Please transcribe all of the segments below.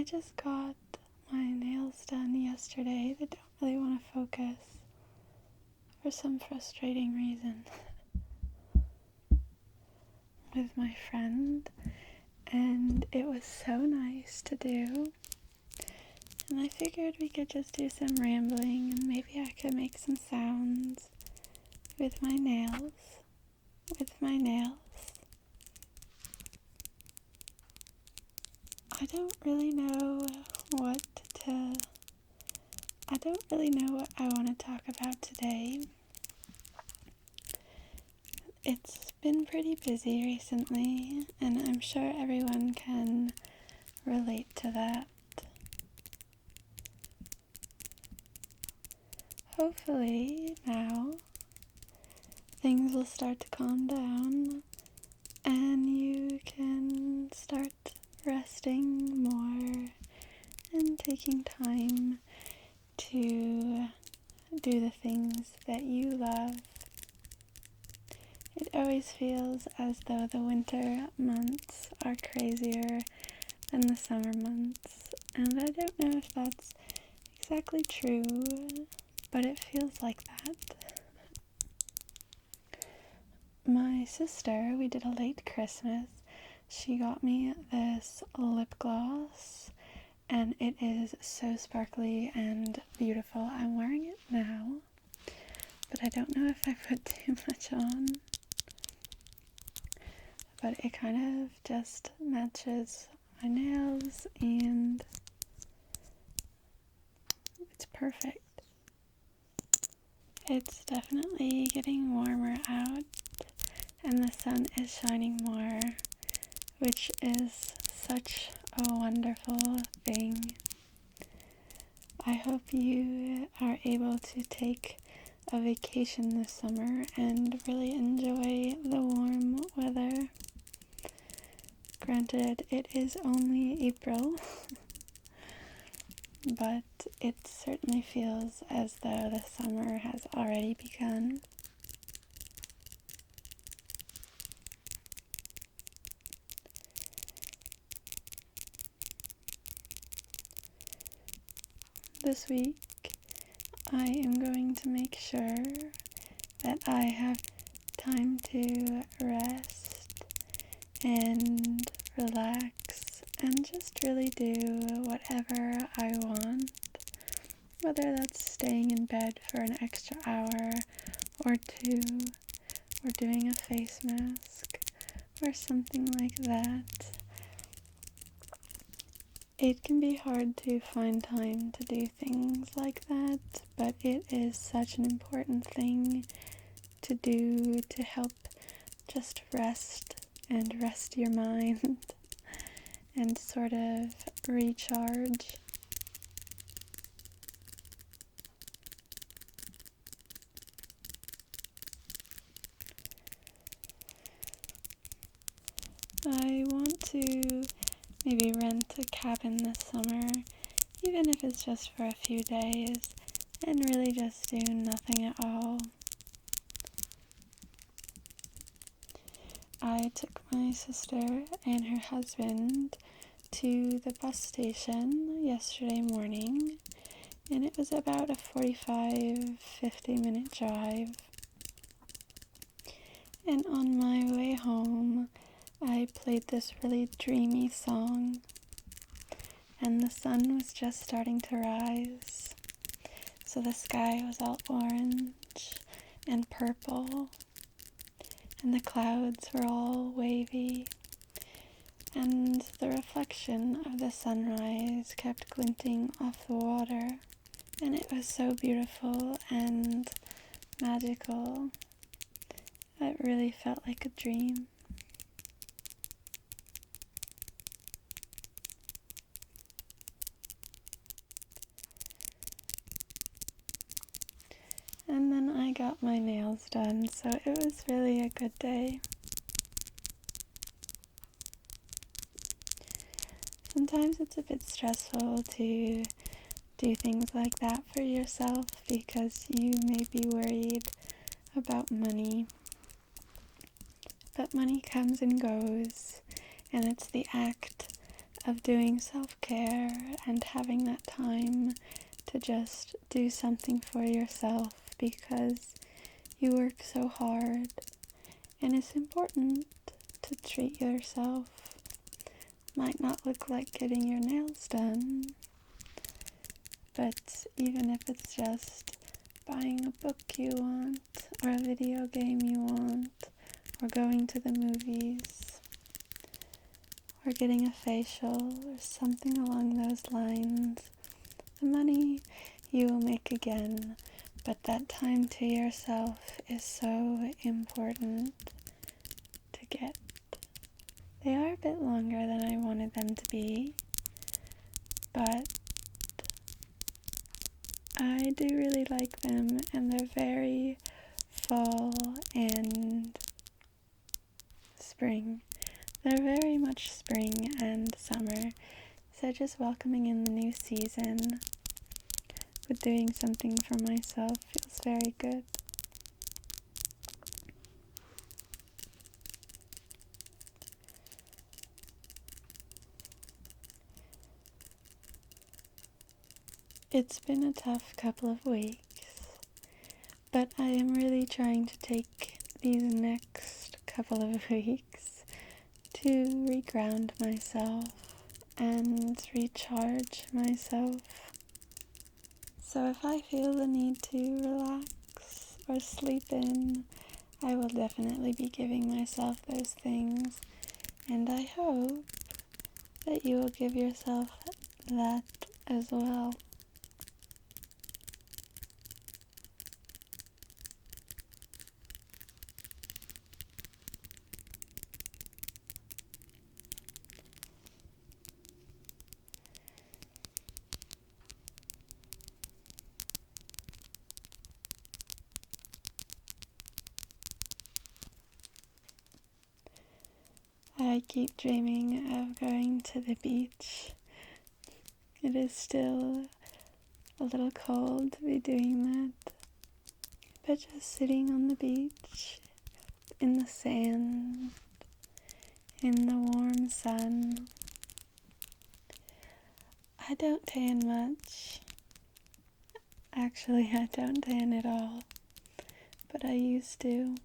I just got my nails done yesterday. They don't really want to focus for some frustrating reason with my friend, and it was so nice to do. And I figured we could just do some rambling, and maybe I could make some sounds with my nails. I don't really know what I want to talk about today. It's been pretty busy recently, and I'm sure everyone can relate to that. Hopefully now things will start to calm down and you can start resting more and taking time to do the things that you love. It always feels as though the winter months are crazier than the summer months, and I don't know if that's exactly true, but it feels like that. My sister, we did a late Christmas. She got me this lip gloss, and it is so sparkly and beautiful. I'm wearing it now, but I don't know if I put too much on. But it kind of just matches my nails, and it's perfect. It's definitely getting warmer out, and the sun is shining more, which is such a wonderful thing. I hope you are able to take a vacation this summer and really enjoy the warm weather. Granted, it is only April, but it certainly feels as though the summer has already begun. This week, I am going to make sure that I have time to rest and relax and just really do whatever I want, whether that's staying in bed for an extra hour or two, or doing a face mask, or something like that. It can be hard to find time to do things like that, but it is such an important thing to do to help just rest and rest your mind and sort of recharge. I want to maybe rent a cabin this summer, even if it's just for a few days, and really just do nothing at all. I took my sister and her husband to the bus station yesterday morning, and it was about a 45-50 minute drive. And on my way home, I played this really dreamy song, and the sun was just starting to rise, so the sky was all orange and purple, and the clouds were all wavy, and the reflection of the sunrise kept glinting off the water, and it was so beautiful and magical. It really felt like a dream. And then I got my nails done, so it was really a good day. Sometimes it's a bit stressful to do things like that for yourself because you may be worried about money. But money comes and goes, and it's the act of doing self-care and having that time to just do something for yourself because you work so hard, and it's important to treat yourself. Might not look like getting your nails done, but even if it's just buying a book you want, or a video game you want, or going to the movies, or getting a facial, or something along those lines, the money you will make again, but that time to yourself is so important to get. They are a bit longer than I wanted them to be, but I do really like them, and they're very fall and spring. They're very much spring and summer, so just welcoming in the new season with doing something for myself feels very good. It's been a tough couple of weeks, but I am really trying to take these next couple of weeks to reground myself and recharge myself. So if I feel the need to relax or sleep in, I will definitely be giving myself those things, and I hope that you will give yourself that as well. I keep dreaming of going to the beach. It is still a little cold to be doing that, but just sitting on the beach, in the sand, in the warm sun. I don't tan much. Actually, I don't tan at all, but I used to.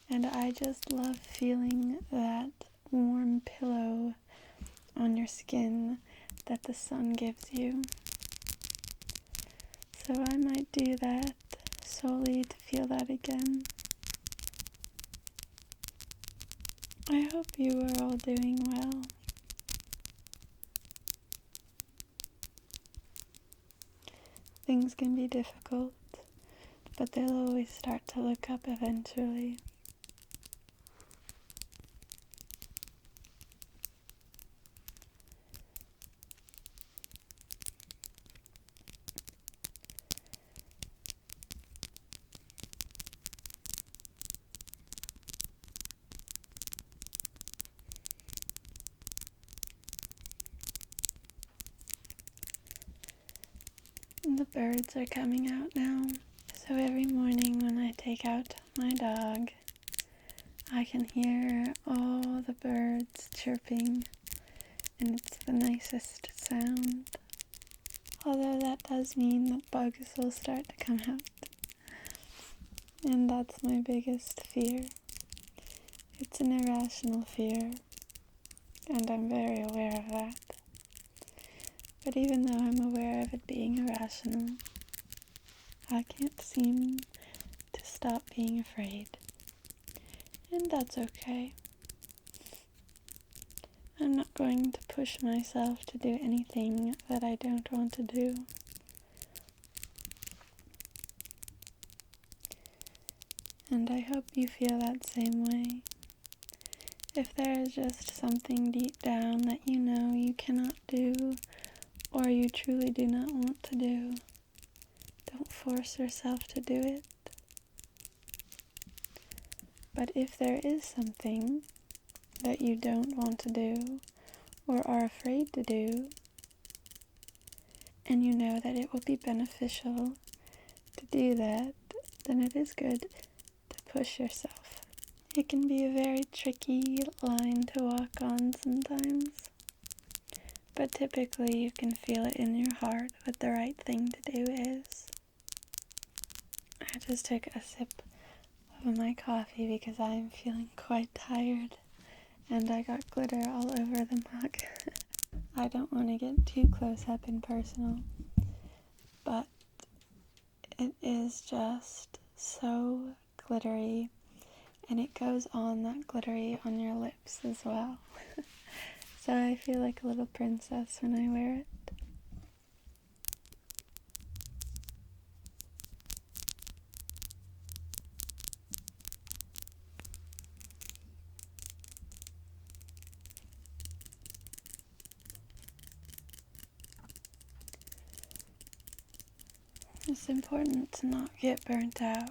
And I just love feeling that warm pillow on your skin that the sun gives you. So I might do that solely to feel that again. I hope you are all doing well. Things can be difficult, but they'll always start to look up eventually. The birds are coming out now, so every morning when I take out my dog, I can hear all the birds chirping, and it's the nicest sound. Although that does mean that bugs will start to come out, and that's my biggest fear. It's an irrational fear, and I'm very aware of that. But even though I'm aware of it being irrational, I can't seem to stop being afraid. And that's okay. I'm not going to push myself to do anything that I don't want to do. And I hope you feel that same way. If there is just something deep down that you know you cannot do, or you truly do not want to do, don't force yourself to do it. But if there is something that you don't want to do, or are afraid to do, and you know that it will be beneficial to do that, then it is good to push yourself. It can be a very tricky line to walk on sometimes, but typically you can feel it in your heart what the right thing to do is. I just took a sip of my coffee because I'm feeling quite tired, and I got glitter all over the mug. I don't want to get too close up and personal, but it is just so glittery, and it goes on that glittery on your lips as well. So I feel like a little princess when I wear it. It's important to not get burnt out.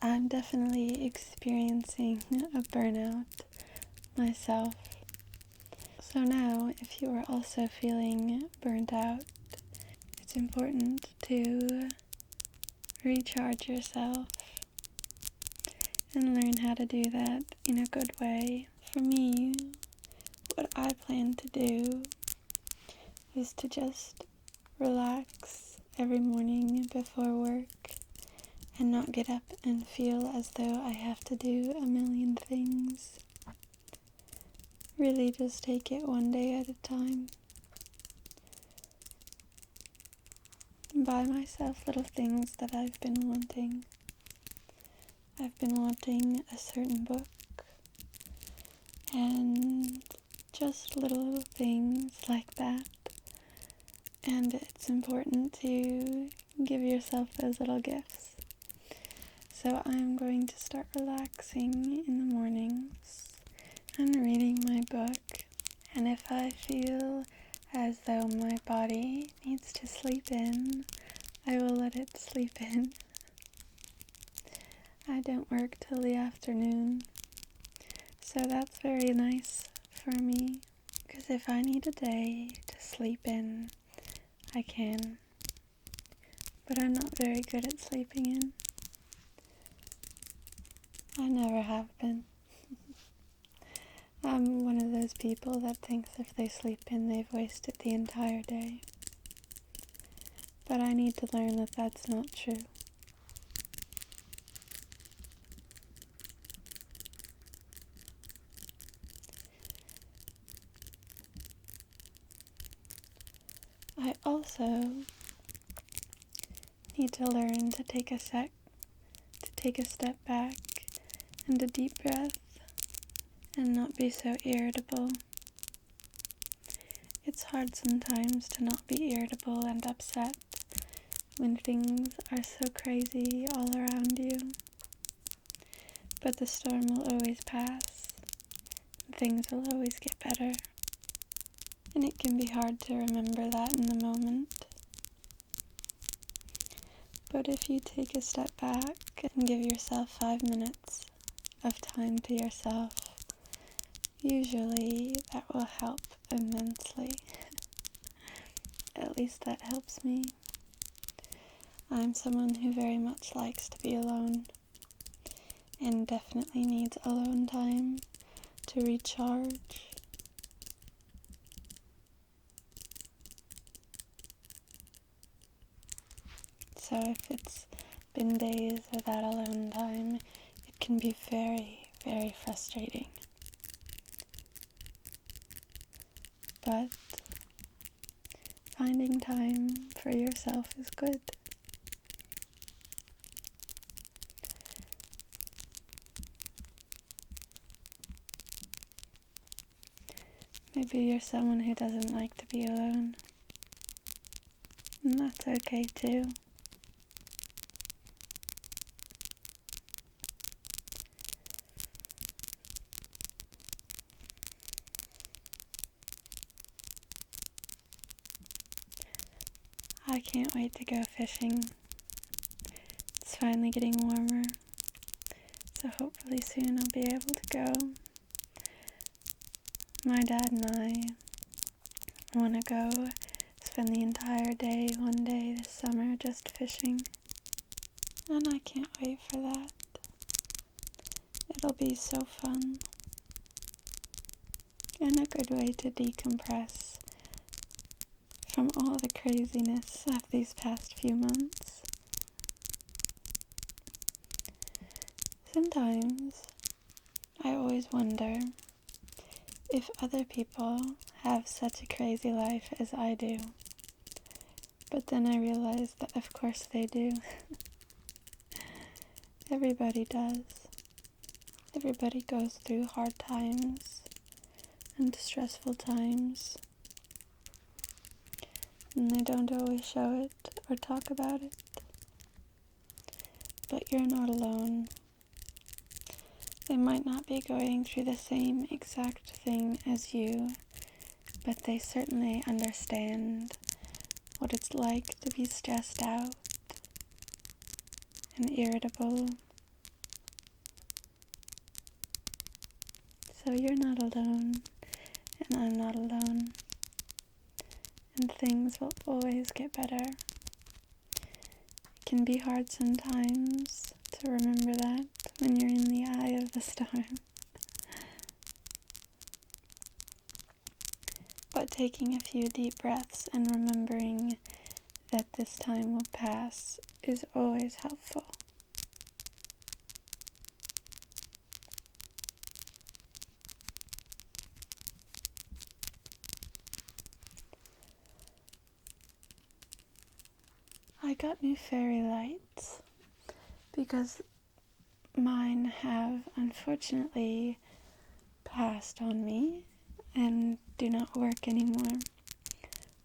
I'm definitely experiencing a burnout myself. So now, if you are also feeling burnt out, it's important to recharge yourself and learn how to do that in a good way. For me, what I plan to do is to just relax every morning before work and not get up and feel as though I have to do a million things. Really just take it one day at a time. Buy myself little things that I've been wanting. I've been wanting a certain book, and just little things like that. And it's important to give yourself those little gifts. So I'm going to start relaxing in the mornings and reading my book. And if I feel as though my body needs to sleep in, I will let it sleep in. I don't work till the afternoon, so that's very nice for me, because if I need a day to sleep in, I can. But I'm not very good at sleeping in. I never have been. I'm one of those people that thinks if they sleep in, they've wasted the entire day. But I need to learn that that's not true. I also need to learn to take a step back and a deep breath and not be so irritable. It's hard sometimes to not be irritable and upset when things are so crazy all around you. But the storm will always pass, and things will always get better. And it can be hard to remember that in the moment. But if you take a step back and give yourself 5 minutes of time to yourself, usually that will help immensely. At least that helps me. I'm someone who very much likes to be alone, and definitely needs alone time to recharge. So if it's been days without alone time, it can be very, very frustrating. But finding time for yourself is good. Maybe you're someone who doesn't like to be alone, and that's okay too. I can't wait to go fishing. It's finally getting warmer, so hopefully soon I'll be able to go. My dad and I want to go spend the entire day one day this summer just fishing, and I can't wait for that. It'll be so fun and a good way to decompress from all the craziness of these past few months. Sometimes I always wonder if other people have such a crazy life as I do. But then I realize that of course they do. Everybody does. Everybody goes through hard times and stressful times. And they don't always show it or talk about it. But you're not alone. They might not be going through the same exact thing as you, but they certainly understand what it's like to be stressed out and irritable. So you're not alone, and I'm not alone, and things will always get better. It can be hard sometimes to remember that when you're in the eye of the storm. But taking a few deep breaths and remembering that this time will pass is always helpful. I got new fairy lights because mine have unfortunately passed on me and do not work anymore.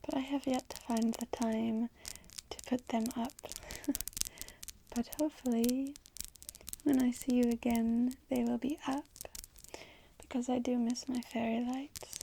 But I have yet to find the time to put them up. But hopefully, when I see you again, they will be up, because I do miss my fairy lights.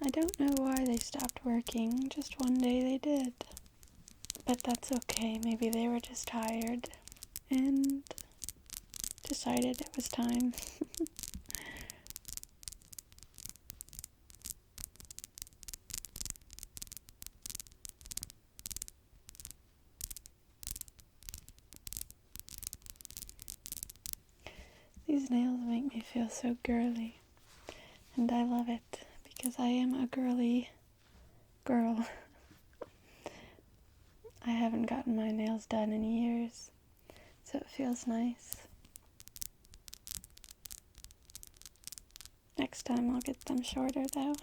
I don't know why they stopped working, just one day they did. But that's okay, maybe they were just tired and decided it was time. These nails make me feel so girly, and I love it because I am a girly girl. I haven't gotten my nails done in years, so it feels nice. Next time I'll get them shorter though.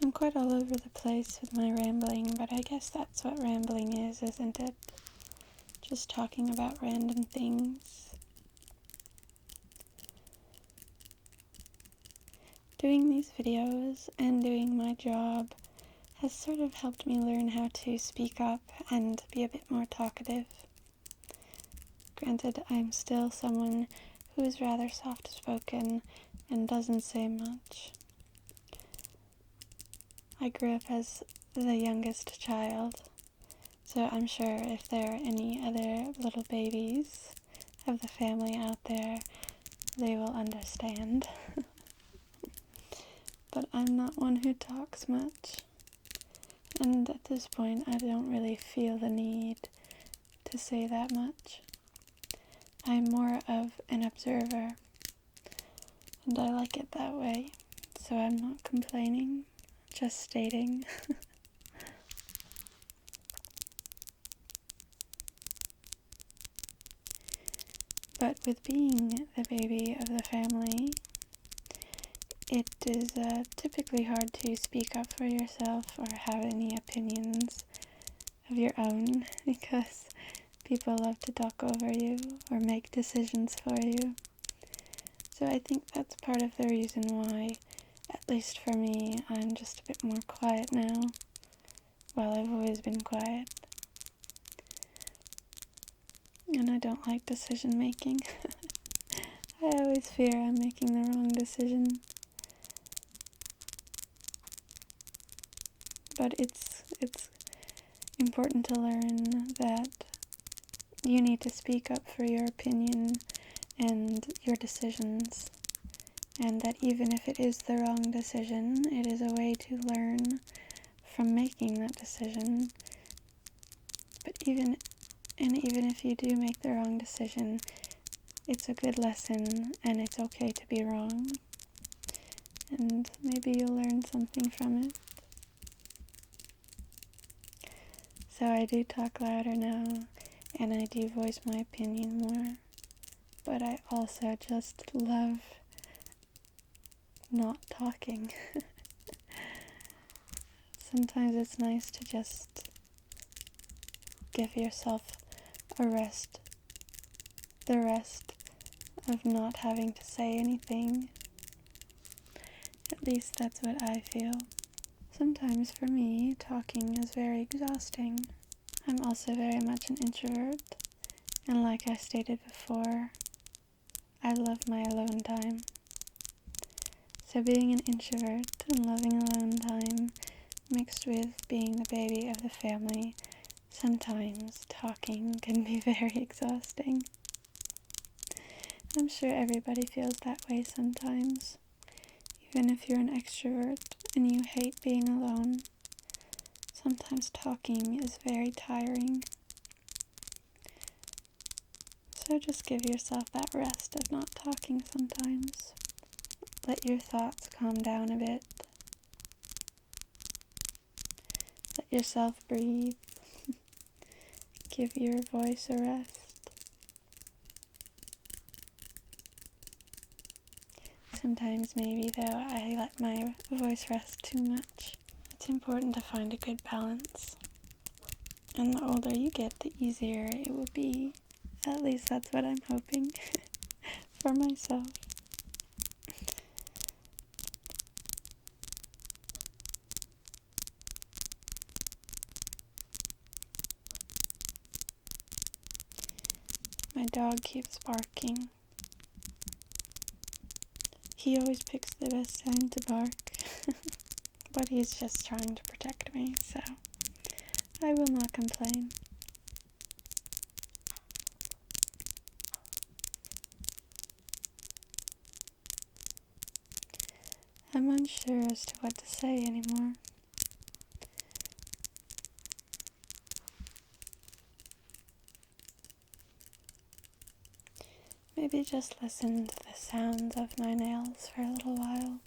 I'm quite all over the place with my rambling, but I guess that's what rambling is, isn't it? Just talking about random things. Doing these videos and doing my job has sort of helped me learn how to speak up and be a bit more talkative. Granted, I'm still someone who is rather soft-spoken and doesn't say much. I grew up as the youngest child, so I'm sure if there are any other little babies of the family out there, they will understand. But I'm not one who talks much, and at this point I don't really feel the need to say that much. I'm more of an observer, and I like it that way, so I'm not complaining, just stating. But with being the baby of the family, it is typically hard to speak up for yourself or have any opinions of your own because people love to talk over you or make decisions for you. So I think that's part of the reason why, at least for me, I'm just a bit more quiet now. Well, I've always been quiet. And I don't like decision making. I always fear I'm making the wrong decision. But it's important to learn that you need to speak up for your opinion and your decisions, and that even if it is the wrong decision, it is a way to learn from making that decision. But even And even if you do make the wrong decision, it's a good lesson and it's okay to be wrong. And maybe you'll learn something from it. So I do talk louder now, and I do voice my opinion more. But I also just love not talking. Sometimes it's nice to just give yourself a rest. The rest of not having to say anything. At least that's what I feel. Sometimes for me, talking is very exhausting. I'm also very much an introvert, and like I stated before, I love my alone time. So being an introvert and loving alone time, mixed with being the baby of the family, sometimes talking can be very exhausting. I'm sure everybody feels that way sometimes. Even if you're an extrovert and you hate being alone, sometimes talking is very tiring. So just give yourself that rest of not talking sometimes. Let your thoughts calm down a bit. Let yourself breathe. Give your voice a rest. Sometimes maybe though I let my voice rest too much. It's important to find a good balance. And the older you get, the easier it will be. At least that's what I'm hoping for myself. My dog keeps barking. He always picks the best time to bark, but he's just trying to protect me, so I will not complain. I'm unsure as to what to say anymore. Maybe just listen to the sounds of my nails for a little while.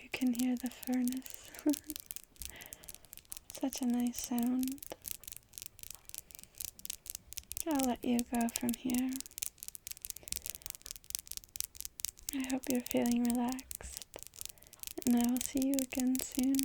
You can hear the furnace. Such a nice sound. I'll let you go from here. I hope you're feeling relaxed, and I will see you again soon.